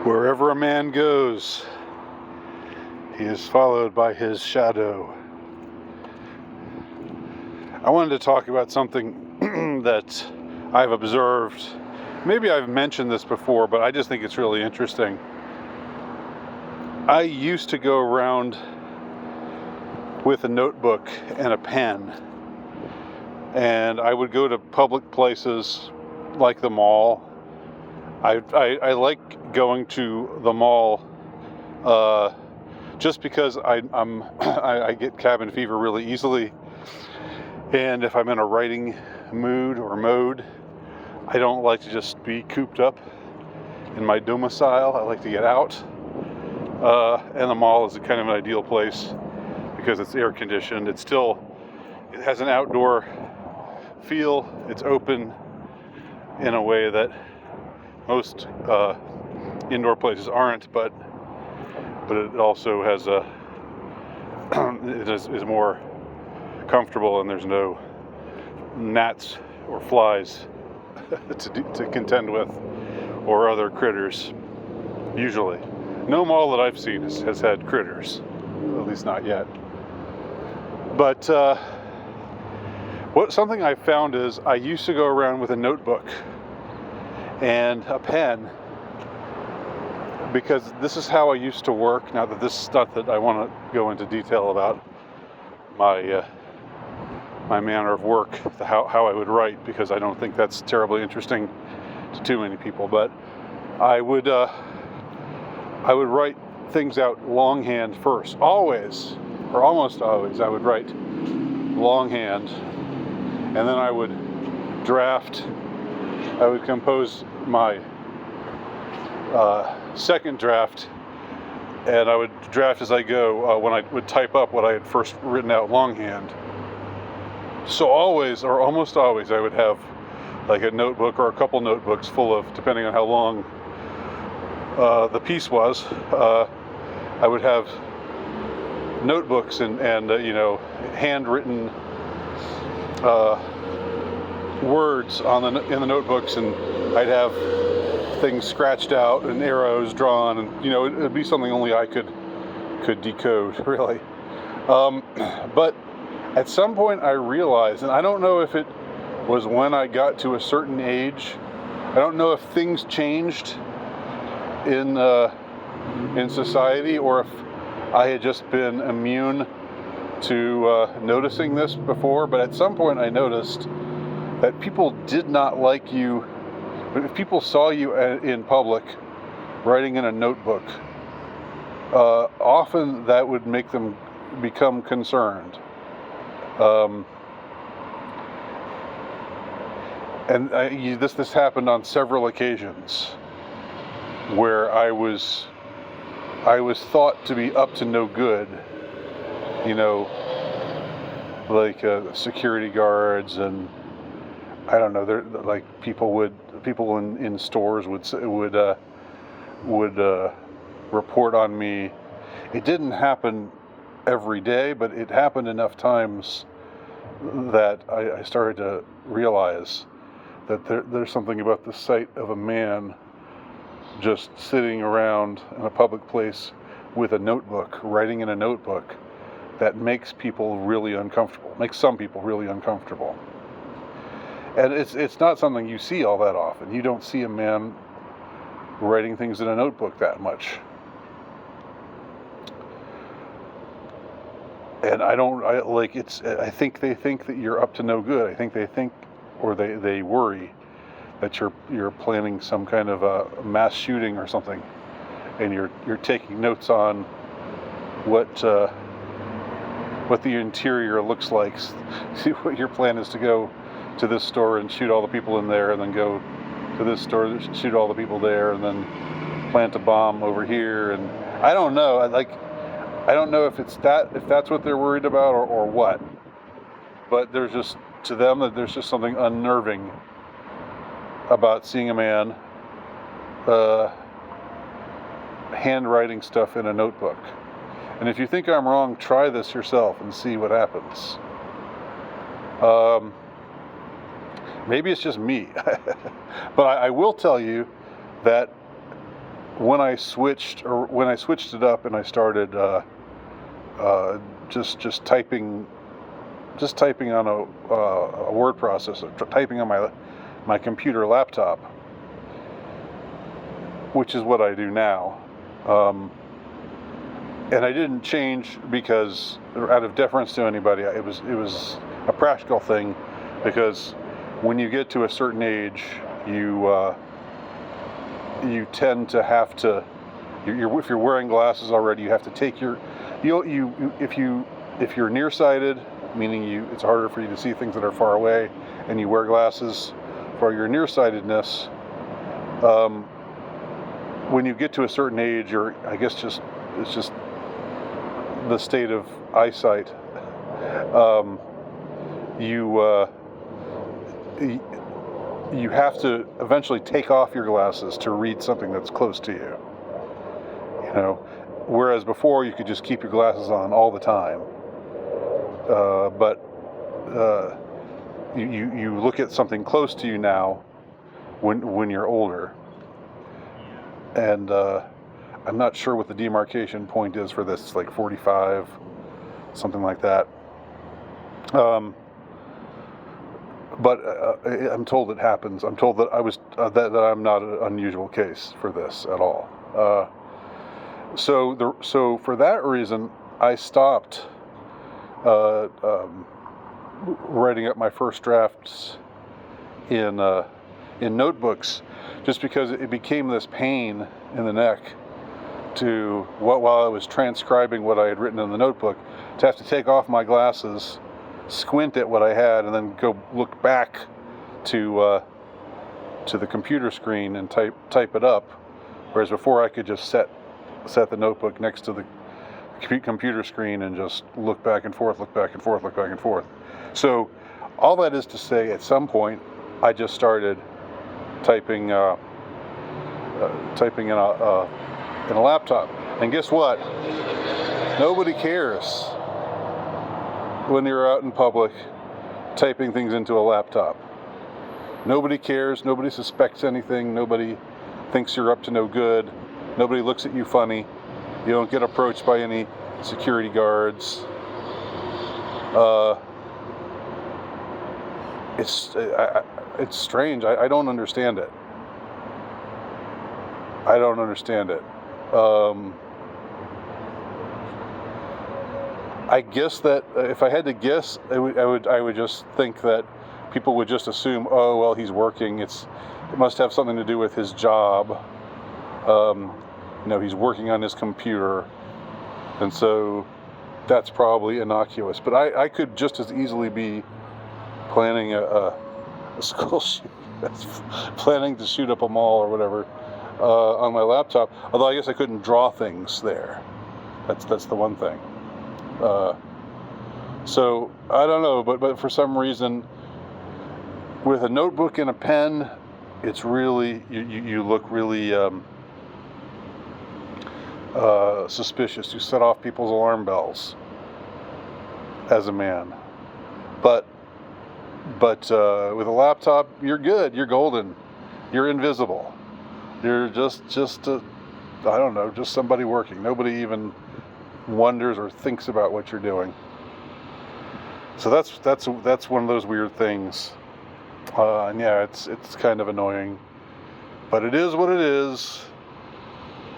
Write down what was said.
Wherever a man goes, he is followed by his shadow. I wanted to talk about something that I've observed. Maybe I've mentioned this before, but I just think it's really interesting. I used to go around with a notebook and a pen, and I would go to public places like the mall. I like going to the mall just because I get cabin fever really easily, and if I'm in a writing mood or mode, I don't like to just be cooped up in my domicile. I like to get out, and the mall is kind of an ideal place because it's air conditioned. It has an outdoor feel. It's open in a way that most indoor places aren't, but it also has it is more comfortable, and there's no gnats or flies to contend with, or other critters. Usually, no mall that I've seen has had critters, at least not yet. But something I found is I used to go around with a notebook and a pen, because this is how I used to work. Now that this is stuff that I want to go into detail about my manner of work, how I would write, because I don't think that's terribly interesting to too many people. But I would write things out longhand first, always, or almost always. I would write longhand, and then I would draft. I would compose my second draft, and I would draft as I go when I would type up what I had first written out longhand. So always, or almost always, I would have like a notebook or a couple notebooks full of, depending on how long the piece was, I would have notebooks and handwritten words in the notebooks, and I'd have things scratched out and arrows drawn, and it'd be something only I could decode, really. But at some point I realized, and I don't know if it was when I got to a certain age, I don't know if things changed in society, or if I had just been immune to noticing this before, but at some point I noticed that people did not like you. If people saw you in public writing in a notebook, often that would make them become concerned. This happened on several occasions where I was thought to be up to no good, like security guards, and I don't know. They're like people in stores would report on me. It didn't happen every day, but it happened enough times that I started to realize that there's something about the sight of a man just sitting around in a public place with a notebook, writing in a notebook, that makes people really uncomfortable. Makes some people really uncomfortable. And it's not something you see all that often. You don't see a man writing things in a notebook that much. And I think they think that you're up to no good. I think they think, or they worry that you're planning some kind of a mass shooting or something, and you're taking notes on what the interior looks like. See what your plan is, to go to this store and shoot all the people in there, and then go to this store, shoot all the people there, and then plant a bomb over here. And I don't know. I don't know if that's what they're worried about, or what. But there's just, to them, that there's just something unnerving about seeing a man handwriting stuff in a notebook. And if you think I'm wrong, try this yourself and see what happens. Maybe it's just me. But I will tell you that when I switched it up and I started just typing on a word processor, typing on my computer laptop, which is what I do now. And I didn't change because, out of deference to anybody, it was a practical thing, because when you get to a certain age, you tend to have to. If you're wearing glasses already, you have to take if you're nearsighted, meaning it's harder for you to see things that are far away, and you wear glasses for your nearsightedness. When you get to a certain age, it's just the state of eyesight. You have to eventually take off your glasses to read something that's close to you. Whereas before you could just keep your glasses on all the time. But you look at something close to you now when you're older. And I'm not sure what the demarcation point is for this, like 45, something like that. But I'm told it happens. I'm told that that I'm not an unusual case for this at all. So for that reason, I stopped writing up my first drafts in notebooks, just because it became this pain in the neck while I was transcribing what I had written in the notebook, to have to take off my glasses, squint at what I had, and then go look back to the computer screen and type it up. Whereas before I could just set the notebook next to the computer screen and just look back and forth. So all that is to say, at some point I just started typing in a laptop. And guess what? Nobody cares when you're out in public typing things into a laptop. Nobody cares. Nobody suspects anything. Nobody thinks you're up to no good. Nobody looks at you funny. You don't get approached by any security guards. It's strange. I don't understand it. I guess that if I had to guess, I would just think that people would just assume, oh well, he's working. It must have something to do with his job. He's working on his computer, and so that's probably innocuous. But I could just as easily be planning a school shoot, planning to shoot up a mall or whatever on my laptop. Although I guess I couldn't draw things there. That's the one thing. So I don't know, but for some reason, with a notebook and a pen, it's really you look really suspicious. You set off people's alarm bells as a man. But with a laptop, you're good. You're golden. You're invisible. You're just I don't know, just somebody working. Nobody even wonders or thinks about what you're doing. So that's one of those weird things. And yeah, it's kind of annoying, but it is what it is.